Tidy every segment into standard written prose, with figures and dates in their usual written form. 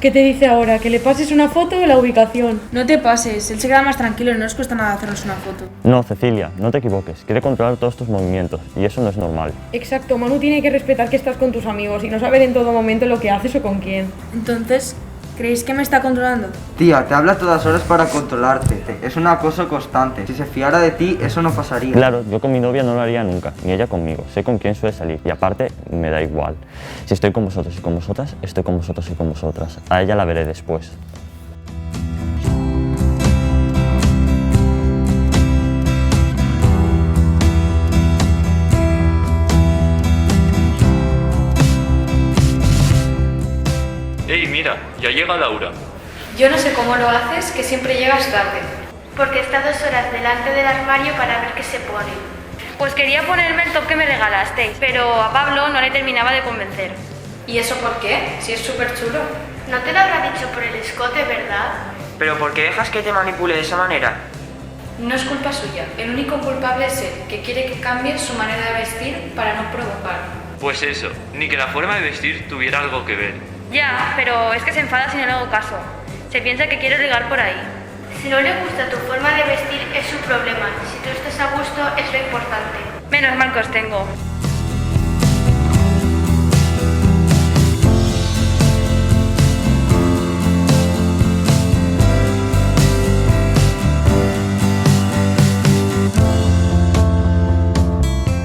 ¿Qué te dice ahora? ¿Que le pases una foto o la ubicación? No te pases, él se queda más tranquilo y no nos cuesta nada hacernos una foto. No, Cecilia, no te equivoques. Quiere controlar todos tus movimientos y eso no es normal. Exacto, Manu tiene que respetar que estás con tus amigos y no saber en todo momento lo que haces o con quién. Entonces, ¿creéis que me está controlando? Tía, te habla a todas horas para controlarte. Es un acoso constante. Si se fiara de ti, eso no pasaría. Claro, yo con mi novia no lo haría nunca, ni ella conmigo. Sé con quién suele salir y aparte me da igual. Si estoy con vosotros y con vosotras, estoy con vosotros y con vosotras. A ella la veré después. ¡Ey, mira! Ya llega Laura. Yo no sé cómo lo haces, que siempre llegas tarde. Porque está 2 horas delante del armario para ver qué se pone. Pues quería ponerme el top que me regalasteis, pero a Pablo no le terminaba de convencer. ¿Y eso por qué? Si es súper chulo. No te lo habrá dicho por el escote, ¿verdad? ¿Pero por qué dejas que te manipule de esa manera? No es culpa suya. El único culpable es él, que quiere que cambie su manera de vestir para no provocar. Pues eso, ni que la forma de vestir tuviera algo que ver. Ya, pero es que se enfada si no le hago caso. Se piensa que quiero ligar por ahí. Si no le gusta tu forma de vestir, es su problema. Si tú estás a gusto, es lo importante. Menos mal que os tengo.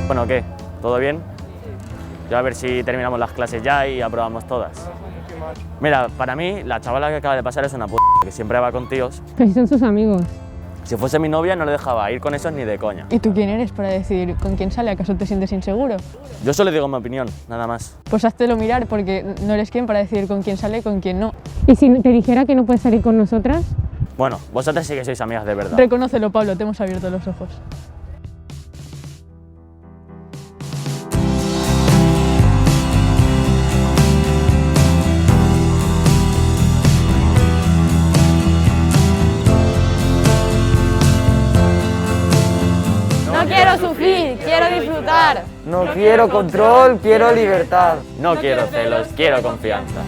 Bueno, ¿qué? ¿Todo bien? Yo a ver si terminamos las clases ya y aprobamos todas. Mira, para mí, la chavala que acaba de pasar es una puta, que siempre va con tíos. Que si son sus amigos. Si fuese mi novia no le dejaba ir con esos ni de coña. ¿Y tú quién eres para decidir con quién sale? ¿Acaso te sientes inseguro? Yo solo digo mi opinión, nada más. Pues háztelo mirar, porque no eres quien para decidir con quién sale y con quién no. ¿Y si te dijera que no puedes salir con nosotras? Bueno, vosotras sí que sois amigas de verdad. Reconócelo, Pablo, te hemos abierto los ojos. No quiero sufrir, quiero disfrutar. No quiero control, quiero libertad. No quiero celos, quiero confianza.